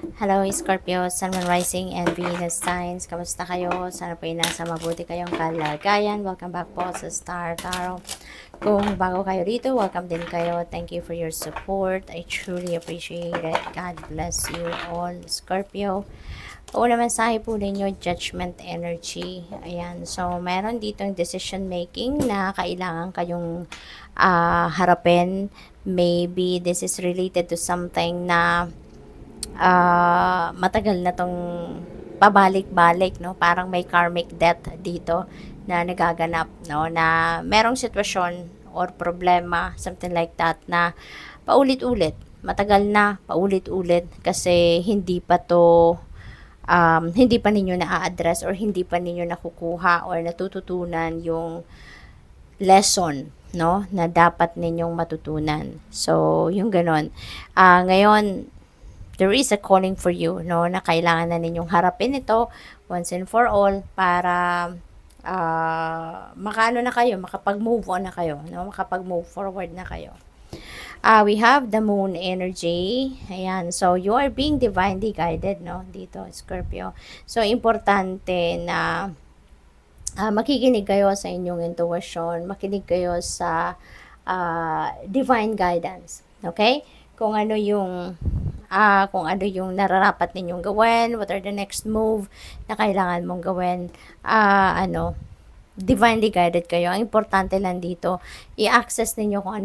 Hello Scorpio, Sun, Moon, Rising, and Venus signs. Kamusta kayo? Sana po ay nasa mabuti kayong kalagayan. Welcome back po sa Star Tarot. Kung bago kayo rito, welcome din kayo. Thank you for your support. I truly appreciate it. God bless you all, Scorpio. Una mensahe po ninyo, judgment energy. Ayan. So, meron ditong decision making na kailangan kayong harapin. Maybe this is related to something na matagal na tong pabalik-balik, no? Parang may karmic debt dito na nagaganap, no? Na merong sitwasyon or problema, something like that, na paulit-ulit. Matagal na, paulit-ulit kasi hindi pa ninyo na-address or hindi pa ninyo nakukuha or natututunan yung lesson, no, na dapat ninyong matutunan. So, yung ganon. Ngayon, there is a calling for you, no, na kailangan na ninyong harapin ito once and for all para makaano na kayo, makapag-move on na kayo, no, makapag-move forward na kayo. We have the moon energy. Ayan. So, you are being divinely guided, no? Dito, Scorpio. So, importante na makikinig kayo sa inyong intuition. Makinig kayo sa divine guidance. Okay? Kung ano yung nararapat ninyong gawin, what are the next move na kailangan mong gawin, divinely guided kayo. Ang importante lang dito, i-access ninyo kung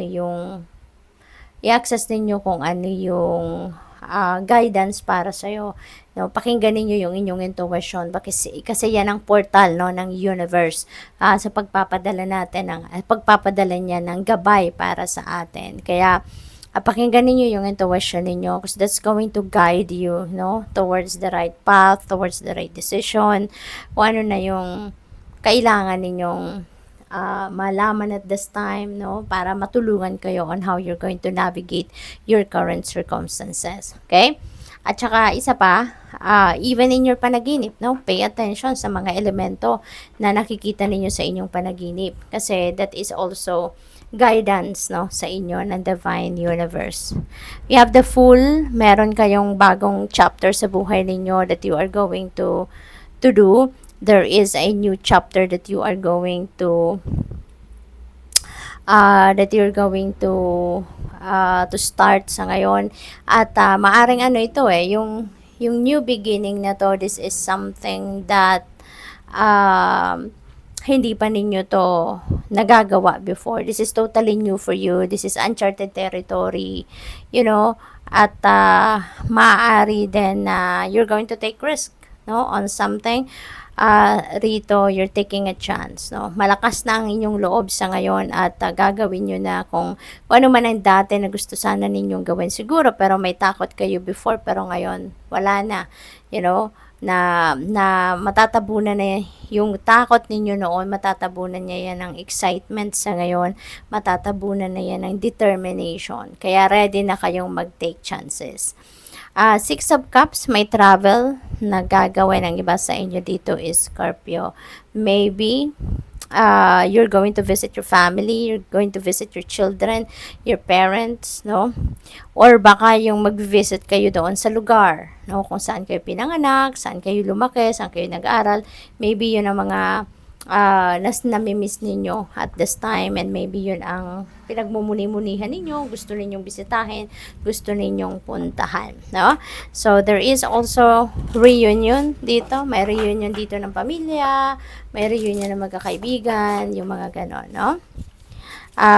ano yung guidance para sa'yo. No, pakinggan niyo yung inyong intuition kasi yan ang portal, no, ng universe sa pagpapadala niya ng gabay para sa atin. Kaya pakinggan niyo yung intuition niyo because that's going to guide you, no, towards the right path, towards the right decision. Kung ano na yung kailangan ninyong malaman at this time, no, para matulungan kayo on how you're going to navigate your current circumstances. Okay? At saka isa pa, even in your panaginip, no, pay attention sa mga elemento na nakikita ninyo sa inyong panaginip kasi that is also guidance, no, sa inyo ng divine universe. We have the Fool. Meron kayong bagong chapter sa buhay ninyo that you are going to do. There is a new chapter that you are going to start sa ngayon at maaring ito yung new beginning na to, this is something that hindi pa ninyo to nagagawa before. This is totally new for you. This is uncharted territory, at maaari din na you're going to take risk, no, on something. Rito, you're taking a chance, no? Malakas na ang inyong loob sa ngayon at gagawin nyo na kung ano man ang dati na gusto sana ninyong gawin siguro, pero may takot kayo before, pero ngayon, wala na, na matatabunan na yung takot ninyo noon, matatabunan niya yan ng excitement sa ngayon, matatabunan na yan ng determination. Kaya ready na kayong mag-take chances. Six of Cups, may travel na gagawin ng iba sa inyo dito is Scorpio. Maybe you're going to visit your family, you're going to visit your children, your parents, no? Or baka yung mag-visit kayo doon sa lugar, no? Kung saan kayo pinanganak, saan kayo lumaki, saan kayo nag-aaral. Maybe yun ang mga namimiss ninyo at this time, and maybe yun ang pinagmumuni-munihan ninyo, gusto ninyong bisitahin, gusto ninyong puntahan, no? So there is also reunion dito, may reunion dito ng pamilya, may reunion ng magkakaibigan, yung mga ganon, no?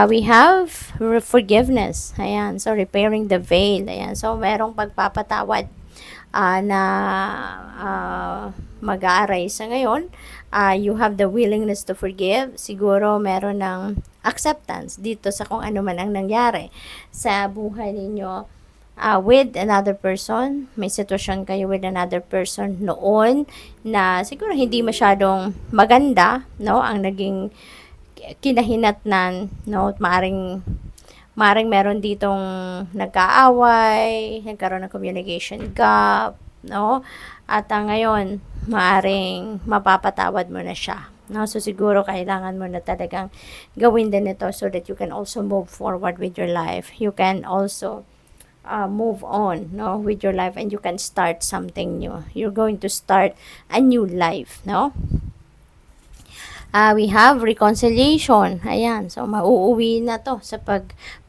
We have forgiveness, ayan, so repairing the veil, ayan, so merong pagpapatawad na mag-aaray sa ngayon. You have the willingness to forgive. Siguro meron ng acceptance dito sa kung ano man ang nangyari sa buhay ninyo with another person. May sitwasyon kayo with another person noon na siguro hindi masyadong maganda, no, ang naging kinahinatnan, no, maring meron ditong nagkaaway, nagkaroon ng communication gap, no? At ngayon, maaring mapapatawad mo na siya, no? So siguro kailangan mo na talagang gawin din ito so that you can also move forward with your life. You can also move on, no, with your life, and you can start something new. You're going to start a new life, no. We have reconciliation. Ayan. So, mauuwi na to sa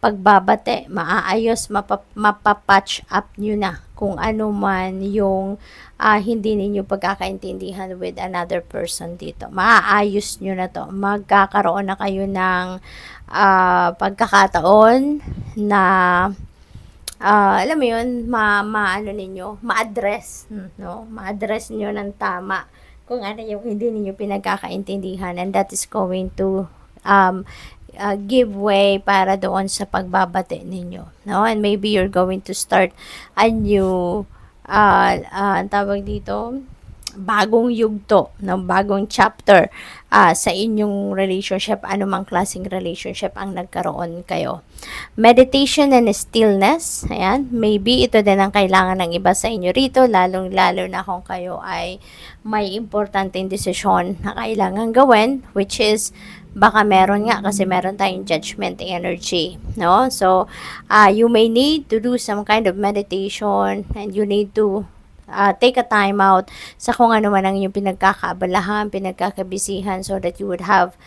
pagbabate. Maaayos, mapapatch up nyo na kung ano man yung hindi ninyo pagkakaintindihan with another person dito. Maaayos nyo na to. Magkakaroon na kayo ng pagkakataon na alam mo yun, ano ninyo, ma-address, no? Ma-address nyo ng tama kung ano yung hindi ninyo pinagkakaintindihan, and that is going to give way para doon sa pagbabate ninyo, no? And maybe you're going to start a new ang tawag dito, bagong yugto, no? Bagong chapter sa inyong relationship, anumang klaseng relationship ang nagkaroon kayo. Meditation and stillness, ayan, maybe ito din ang kailangan ng iba sa inyo rito, lalong-lalo na kung kayo ay may importanteng desisyon na kailangan gawin, which is baka meron nga kasi meron tayong judgment energy, no? So, you may need to do some kind of meditation, and you need to take a time out sa kung ano man ang inyong pinagkakaabalahan, pinagkakabisihan, so that you would have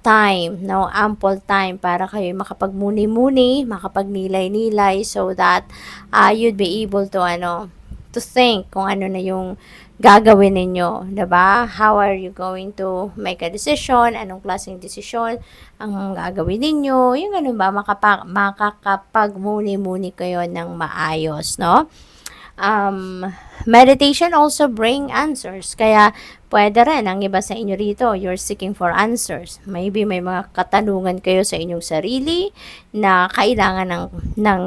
time, no, ample time para kayo makapagmuni-muni, makapagnilay-nilay, so that you'd be able to to think kung ano na yung gagawin ninyo, 'di ba? How are you going to make a decision? Anong klaseng desisyon ang gagawin ninyo? Yung ganun ba, makakapagmuni-muni kayo ng maayos, no? Meditation also bring answers. Kaya pwede rin ang iba sa inyo rito, you're seeking for answers. Maybe may mga katanungan kayo sa inyong sarili na kailangan ng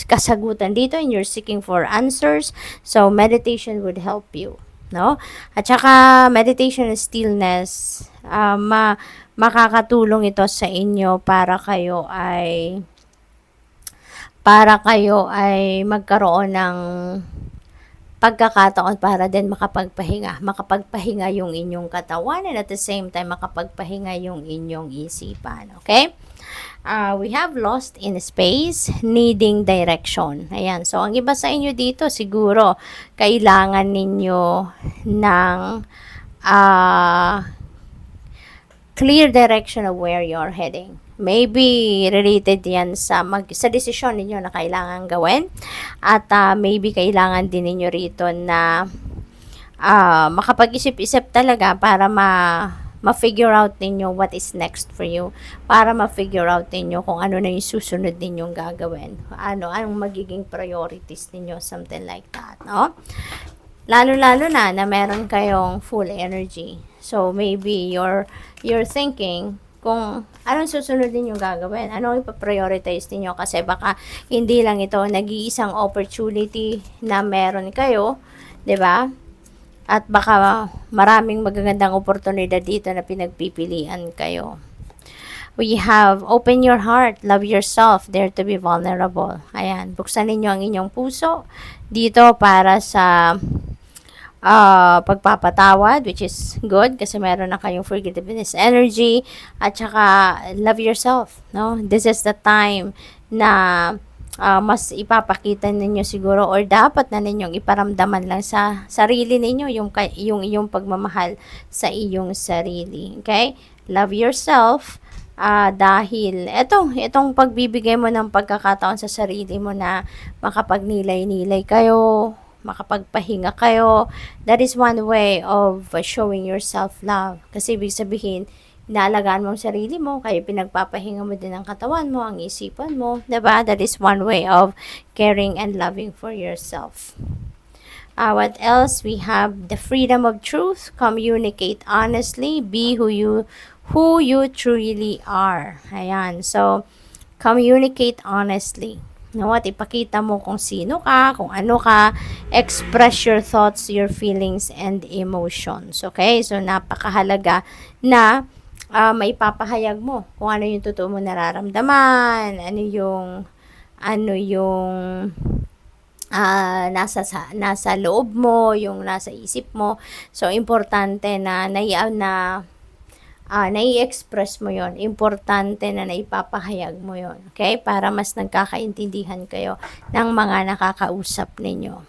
kasagutan dito, and you're seeking for answers. So meditation would help you, no? At saka meditation and stillness, makakatulong ito sa inyo para kayo ay magkaroon ng pagkakataon para din makapagpahinga yung inyong katawan, and at the same time makapagpahinga yung inyong isipan, okay? We have lost in space, needing direction. Ayan, so ang iba sa inyo dito siguro kailangan ninyo ng clear direction of where you're heading. Maybe related yan sa desisyon ninyo na kailangan gawin, at maybe kailangan din ninyo rito na makapag-isip-isip talaga para ma-figure out ninyo what is next for you, para ma-figure out ninyo kung ano na yung susunod ninyong gagawin, anong magiging priorities ninyo, something like that, no? Lalo-lalo na meron kayong full energy. So maybe you're thinking kung anong susunod ninyong gagawin, anong ipa-prioritize niyo, kasi baka hindi lang ito nag-iisang opportunity na meron kayo, 'di ba? At baka maraming magagandang oportunidad dito na pinagpipilian kayo. We have open your heart, love yourself, dare to be vulnerable. Ayan, buksan ninyo ang inyong puso dito para sa pagpapatawad, which is good kasi meron na kayong forgiveness energy, at saka love yourself, no? This is the time na mas ipapakita ninyo siguro, or dapat na ninyong iparamdaman lang sa sarili ninyo yung iyong pagmamahal sa iyong sarili, okay? Love yourself, dahil itong pagbibigay mo ng pagkakataon sa sarili mo na makapagnilay-nilay kayo, makapagpahinga kayo, that is one way of showing your self-love. Kasi ibig sabihin, inaalagaan mo ang sarili mo, kaya pinagpapahinga mo din ang katawan mo, ang isipan mo, diba? That is one way of caring and loving for yourself. What else? We have the freedom of truth, communicate honestly, be who you truly are. Ayan, so communicate honestly. No, at ipakita mo kung sino ka, kung ano ka, express your thoughts, your feelings, and emotions. Okay? So, napakahalaga na maipapahayag mo kung ano yung totoo mo nararamdaman, ano yung nasa loob mo, yung nasa isip mo. So, importante na nai-express mo yon. Importante na naipapahayag mo yon. Okay? Para mas nagkakaintindihan kayo ng mga nakakausap ninyo.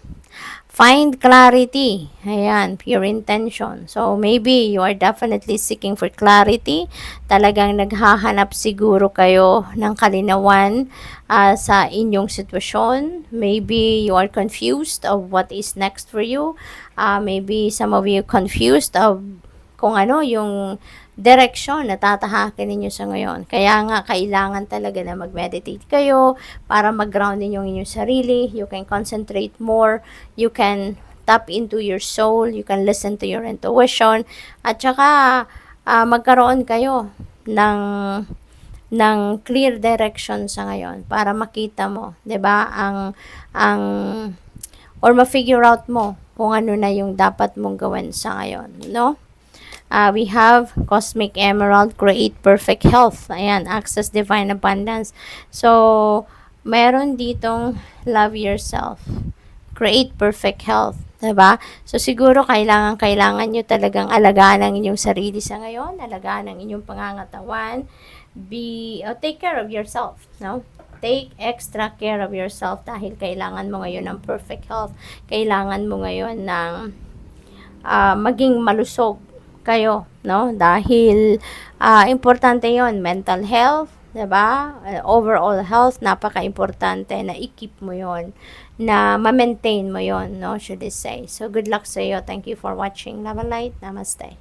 Find clarity. Ayan, pure intention. So, maybe you are definitely seeking for clarity. Talagang naghahanap siguro kayo ng kalinawan sa inyong sitwasyon. Maybe you are confused of what is next for you. Maybe some of you confused of kung ano yung direksyon na tatahakin ninyo sa ngayon. Kaya nga, kailangan talaga na mag-meditate kayo para mag-ground ninyo yung inyong sarili. You can concentrate more. You can tap into your soul. You can listen to your intuition. At saka, magkaroon kayo ng clear direction sa ngayon para makita mo, 'di ba? Or ma-figure out mo kung ano na yung dapat mong gawin sa ngayon, no? We have Cosmic Emerald, create perfect health. Ayan, access divine abundance. So, meron ditong love yourself, create perfect health. Diba? So, siguro kailangan nyo talagang alagaan ang inyong sarili sa ngayon, alagaan ang inyong pangangatawan, take care of yourself, no? Take extra care of yourself dahil kailangan mo ngayon ng perfect health. Kailangan mo ngayon ng maging malusog kayo, no? Dahil importante 'yon, mental health, 'di ba? Overall health, napaka-importante na i-keep mo 'yon, na ma-maintain mo 'yon, no? Should I say. So good luck sa iyo. Thank you for watching. Love and light. Namaste.